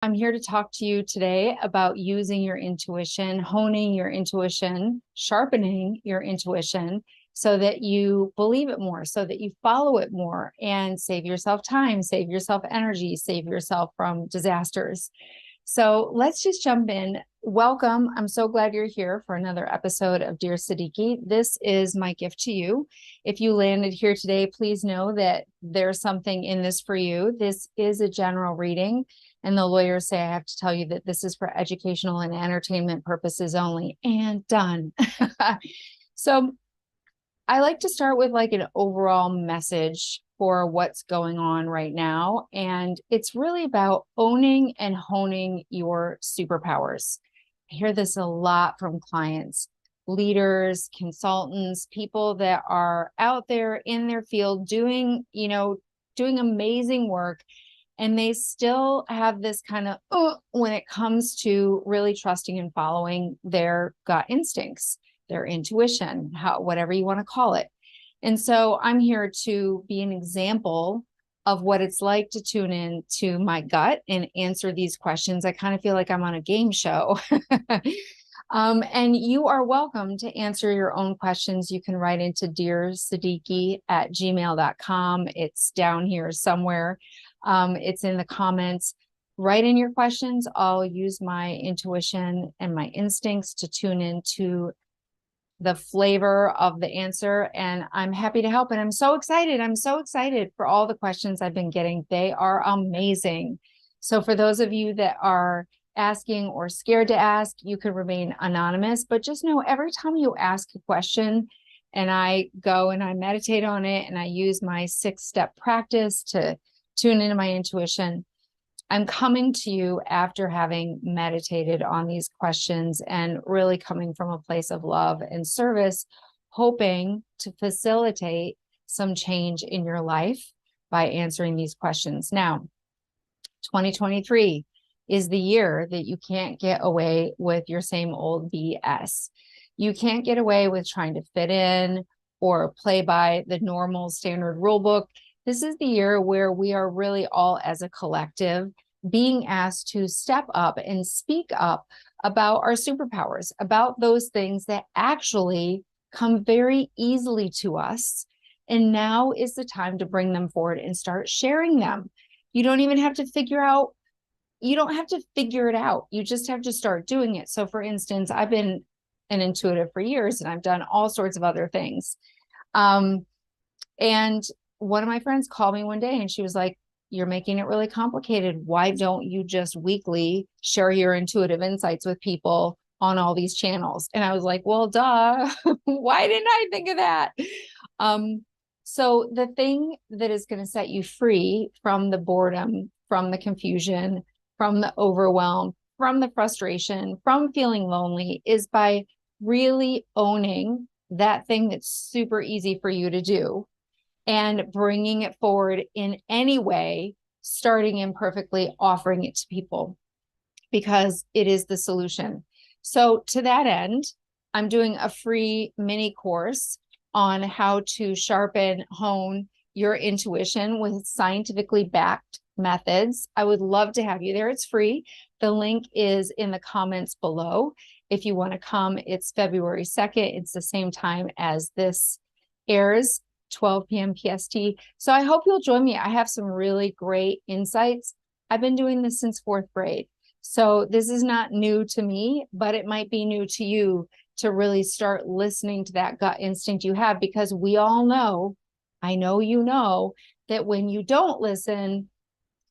I'm here to talk to you today about using your intuition, honing your intuition, sharpening your intuition so that you believe it more, so that you follow it more and save yourself time, save yourself energy, save yourself from disasters. So let's just jump in. Welcome. I'm so glad you're here for another episode of Dear Siddiqi. This is my gift to you. If you landed here today, please know that there's something in this for you. This is a general reading, and the lawyers say I have to tell you that this is for educational and entertainment purposes only, and done. So I like to start with like an overall message for what's going on right now. And it's really about owning and honing your superpowers. I hear this a lot from clients, leaders, consultants, people that are out there in their field doing amazing work. And they still have this kind of, when it comes to really trusting and following their gut instincts, their intuition, whatever you want to call it. And so I'm here to be an example of what it's like to tune in to my gut and answer these questions. I kind of feel like I'm on a game show. And you are welcome to answer your own questions. You can write into dearsiddiqi@gmail.com. It's down here somewhere. It's in the comments. Write in your questions. I'll use my intuition and my instincts to tune into the flavor of the answer. And I'm happy to help. And I'm so excited. I'm so excited for all the questions I've been getting. They are amazing. So for those of you that are asking or scared to ask, you could remain anonymous, but just know every time you ask a question and I go and I meditate on it and I use my 6-step practice to tune into my intuition, I'm coming to you after having meditated on these questions and really coming from a place of love and service, hoping to facilitate some change in your life by answering these questions. Now, 2023 is the year that you can't get away with your same old BS. You can't get away with trying to fit in or play by the normal standard rule book. This is the year where we are really all as a collective being asked to step up and speak up about our superpowers, about those things that actually come very easily to us. And now is the time to bring them forward and start sharing them. You don't even have to figure it out. You just have to start doing it. So for instance, I've been an intuitive for years and I've done all sorts of other things. And one of my friends called me one day and she was like, "You're making it really complicated. Why don't you just weekly share your intuitive insights with people on all these channels?" And I was like, well, duh. Why didn't I think of that? So the thing that is going to set you free from the boredom, from the confusion, from the overwhelm, from the frustration, from feeling lonely is by really owning that thing that's super easy for you to do and bringing it forward in any way, starting imperfectly, offering it to people because it is the solution. So to that end, I'm doing a free mini course on how to sharpen, hone your intuition with scientifically backed methods. I would love to have you there. It's free. The link is in the comments below. If you want to come, it's February 2nd. It's the same time as this airs, 12 p.m. PST. So I hope you'll join me. I have some really great insights. I've been doing this since 4th grade. So this is not new to me, but it might be new to you to really start listening to that gut instinct you have, because we all know, I know you know, that when you don't listen,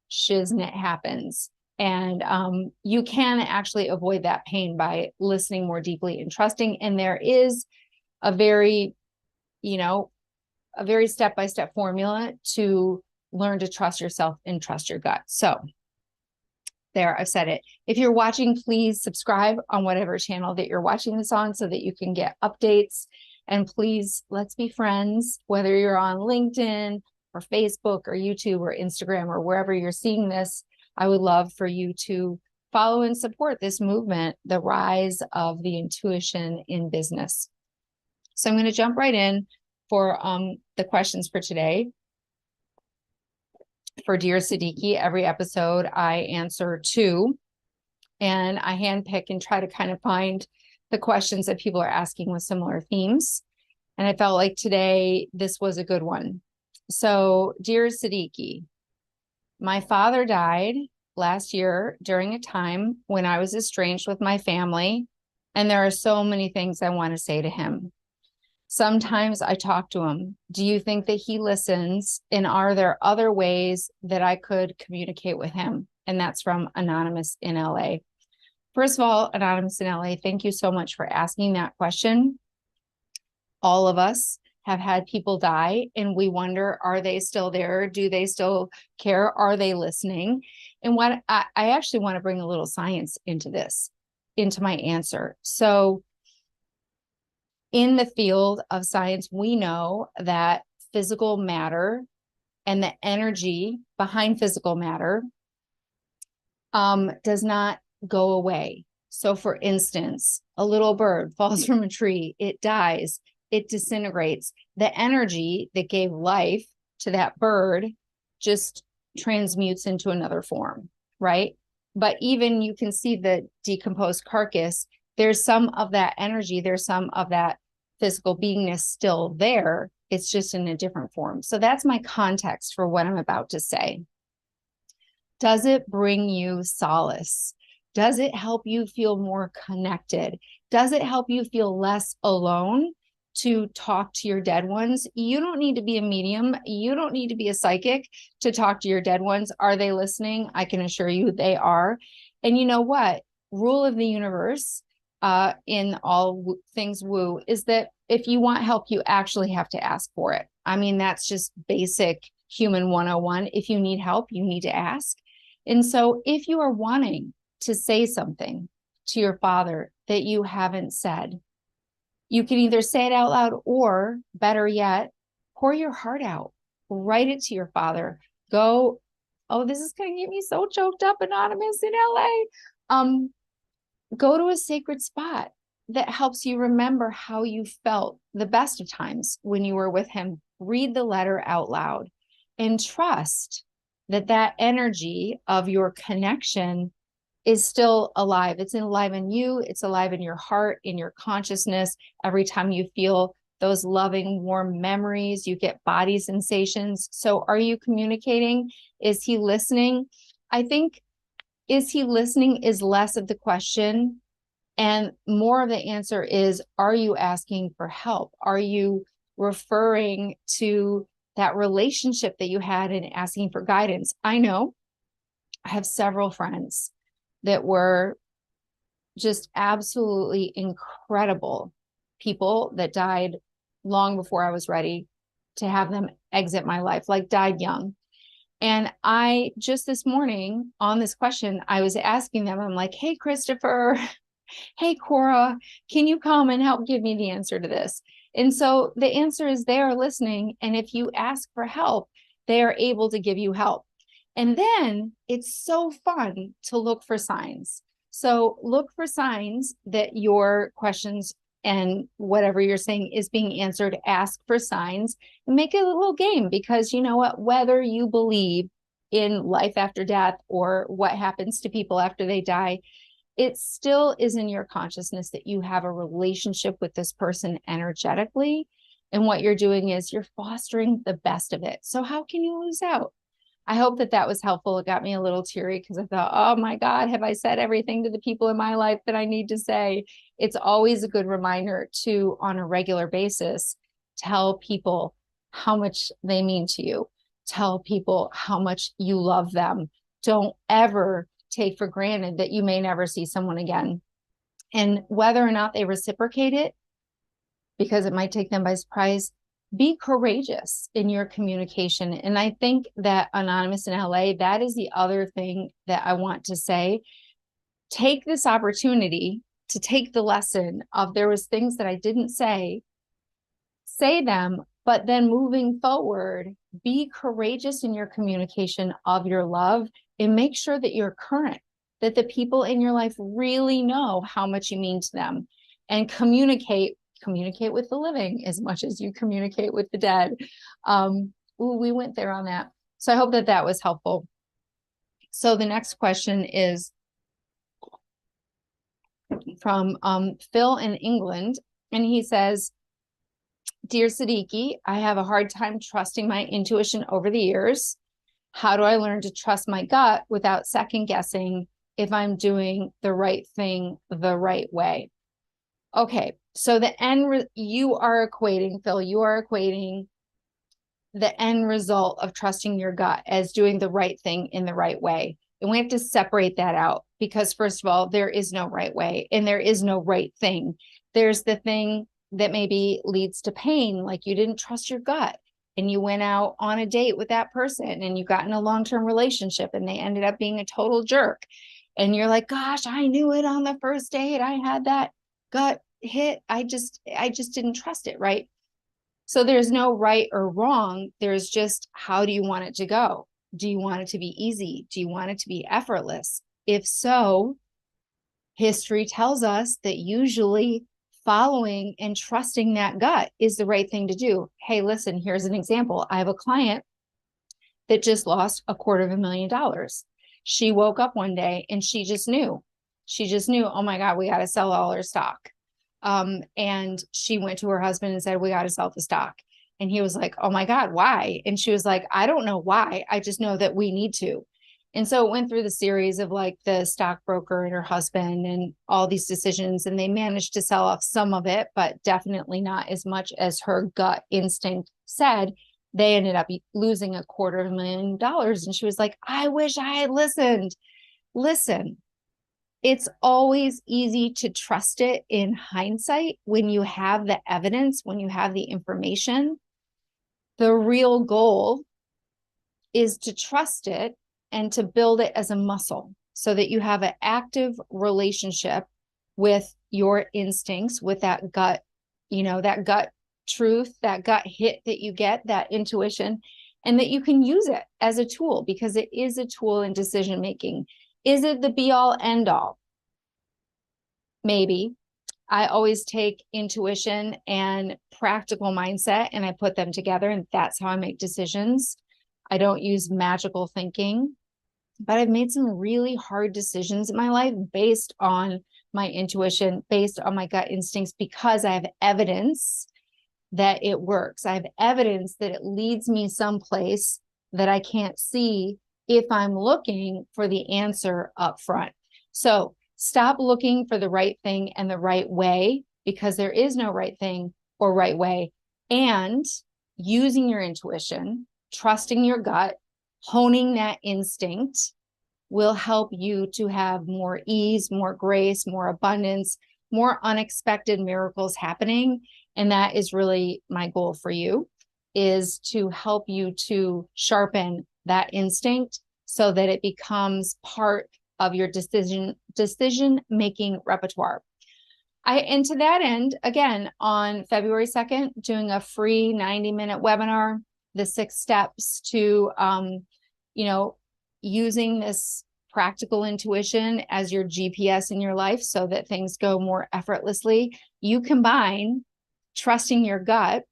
shiznit happens. And you can actually avoid that pain by listening more deeply and trusting. And there is a very step-by-step formula to learn to trust yourself and trust your gut. So there, I've said it. If you're watching, please subscribe on whatever channel that you're watching this on so that you can get updates. And please, let's be friends, whether you're on LinkedIn or Facebook or YouTube or Instagram or wherever you're seeing this. I would love for you to follow and support this movement, the rise of the intuition in business. So I'm going to jump right in for the questions for today. for Dear Siddiqi, every episode I answer two, and I handpick and try to kind of find the questions that people are asking with similar themes. And I felt like today this was a good one. So, Dear Siddiqi, my father died last year during a time when I was estranged with my family, and there are so many things I want to say to him. Sometimes I talk to him. Do you think that he listens? And are there other ways that I could communicate with him? And that's from Anonymous in LA. First of all, Anonymous in LA, thank you so much for asking that question. All of us have had people die, and we wonder, are they still there? Do they still care? Are they listening? And what I actually want to bring a little science into this, into my answer. So in the field of science, we know that physical matter and the energy behind physical matter does not go away. So for instance, a little bird falls from a tree, it dies, it disintegrates. The energy that gave life to that bird just transmutes into another form, right? But even you can see the decomposed carcass, there's some of that energy, there's some of that physical beingness still there. It's just in a different form. So that's my context for what I'm about to say. Does it bring you solace? Does it help you feel more connected? Does it help you feel less alone to talk to your dead ones? You don't need to be a medium. You don't need to be a psychic to talk to your dead ones. Are they listening? I can assure you they are. And you know what? Rule of the universe in all things woo is that if you want help, you actually have to ask for it. I mean, that's just basic human 101. If you need help, you need to ask. And so if you are wanting to say something to your father that you haven't said, you can either say it out loud or, better yet, pour your heart out. Write it to your father. Go, oh, this is going to get me so choked up, Anonymous in LA. Go to a sacred spot that helps you remember how you felt the best of times when you were with him. Read the letter out loud and trust that that energy of your connection is still alive. It's alive in you. It's alive in your heart, in your consciousness. Every time you feel those loving, warm memories, you get body sensations. So are you communicating? Is he listening? I think, is he listening is less of the question. And more of the answer is, are you asking for help? Are you referring to that relationship that you had and asking for guidance? I know I have several friends that were just absolutely incredible people that died long before I was ready to have them exit my life, like died young. And I just this morning on this question, I was asking them, I'm like, hey, Christopher, hey, Cora, can you come and help give me the answer to this? And so the answer is they are listening. And if you ask for help, they are able to give you help. And then it's so fun to look for signs. So look for signs that your questions and whatever you're saying is being answered. Ask for signs and make it a little game, because you know what, whether you believe in life after death or what happens to people after they die, it still is in your consciousness that you have a relationship with this person energetically. And what you're doing is you're fostering the best of it. So how can you lose out? I hope that that was helpful. It got me a little teary because I thought, oh my God, have I said everything to the people in my life that I need to say? It's always a good reminder to, on a regular basis, tell people how much they mean to you. Tell people how much you love them. Don't ever take for granted that you may never see someone again. And whether or not they reciprocate it, because it might take them by surprise, be courageous in your communication. And I think that Anonymous in LA, that is the other thing that I want to say. Take this opportunity to take the lesson of, there was things that I didn't say them, but then moving forward, be courageous in your communication of your love and make sure that you're current, that the people in your life really know how much you mean to them, and communicate with the living as much as you communicate with the dead. We went there on that. So I hope that that was helpful. So the next question is from Phil in England. And he says, Dear Siddiqi, I have a hard time trusting my intuition over the years. How do I learn to trust my gut without second guessing if I'm doing the right thing the right way? Okay, so the you are equating, Phil, you are equating the end result of trusting your gut as doing the right thing in the right way. And we have to separate that out because, first of all, there is no right way and there is no right thing. There's the thing that maybe leads to pain, like you didn't trust your gut and you went out on a date with that person and you got in a long-term relationship and they ended up being a total jerk. And you're like, gosh, I knew it on the first date. I had that gut hit. I just didn't trust it, right? So there's no right or wrong. There's just, how do you want it to go? Do you want it to be easy? Do you want it to be effortless? If so, history tells us that usually following and trusting that gut is the right thing to do. Hey, listen, here's an example. I have a client that just lost $250,000. She woke up one day and she just knew, oh my God, we got to sell all our stock. And she went to her husband and said, we got to sell the stock. And he was like, oh my God, why? And she was like, I don't know why. I just know that we need to. And so it went through the series of like the stockbroker and her husband and all these decisions. And they managed to sell off some of it, but definitely not as much as her gut instinct said. They ended up losing $250,000. And she was like, I wish I had listened. Listen, it's always easy to trust it in hindsight when you have the evidence, when you have the information. The real goal is to trust it and to build it as a muscle so that you have an active relationship with your instincts, with that gut, that gut truth, that gut hit that you get, that intuition, and that you can use it as a tool because it is a tool in decision making. Is it the be all end all? Maybe. I always take intuition and practical mindset and I put them together, and that's how I make decisions. I don't use magical thinking, but I've made some really hard decisions in my life based on my intuition, based on my gut instincts, because I have evidence that it works. I have evidence that it leads me someplace that I can't see if I'm looking for the answer up front. So stop looking for the right thing and the right way, because there is no right thing or right way. And using your intuition, trusting your gut, honing that instinct will help you to have more ease, more grace, more abundance, more unexpected miracles happening. And that is really my goal for you, is to help you to sharpen that instinct so that it becomes part of your decision making repertoire. And to that end, again, on February 2nd, doing a free 90-minute webinar, the 6 steps to, using this practical intuition as your GPS in your life so that things go more effortlessly. You combine trusting your gut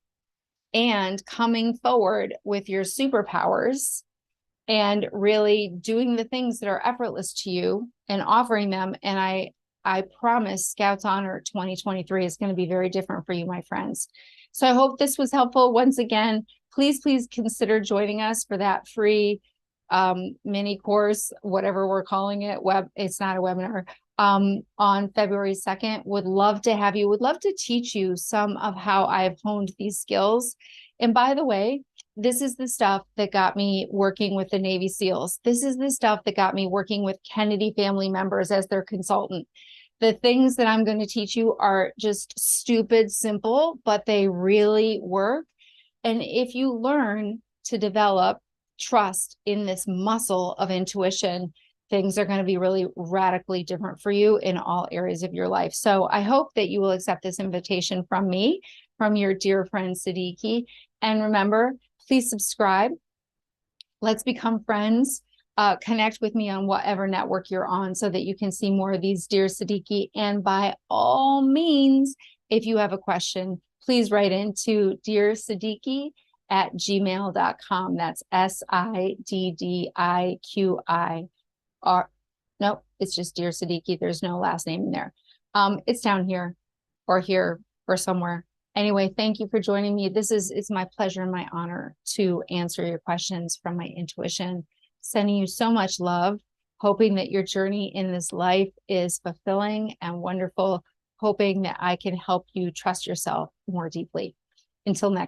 and coming forward with your superpowers and really doing the things that are effortless to you and offering them. And I promise Scouts Honor 2023 is going to be very different for you, my friends. So I hope this was helpful. Once again, please consider joining us for that free mini course, whatever we're calling it. It's not a webinar. On February 2nd, would love to have you, would love to teach you some of how I've honed these skills. And by the way, this is the stuff that got me working with the Navy SEALs. This is the stuff that got me working with Kennedy family members as their consultant. The things that I'm going to teach you are just stupid simple, but they really work. And if you learn to develop trust in this muscle of intuition, things are going to be really radically different for you in all areas of your life. So I hope that you will accept this invitation from me, from your dear friend Siddiqi. And remember, please subscribe. Let's become friends. Connect with me on whatever network you're on so that you can see more of these Dear Siddiqi. And by all means, if you have a question, please write into Dear Siddiqi siddiqui@gmail.com. That's SIDDIQI. No, it's just Dear Siddiqui. There's no last name in there. It's down here or somewhere. Anyway, thank you for joining me. It's my pleasure and my honor to answer your questions from my intuition. Sending you so much love, hoping that your journey in this life is fulfilling and wonderful, hoping that I can help you trust yourself more deeply. Until next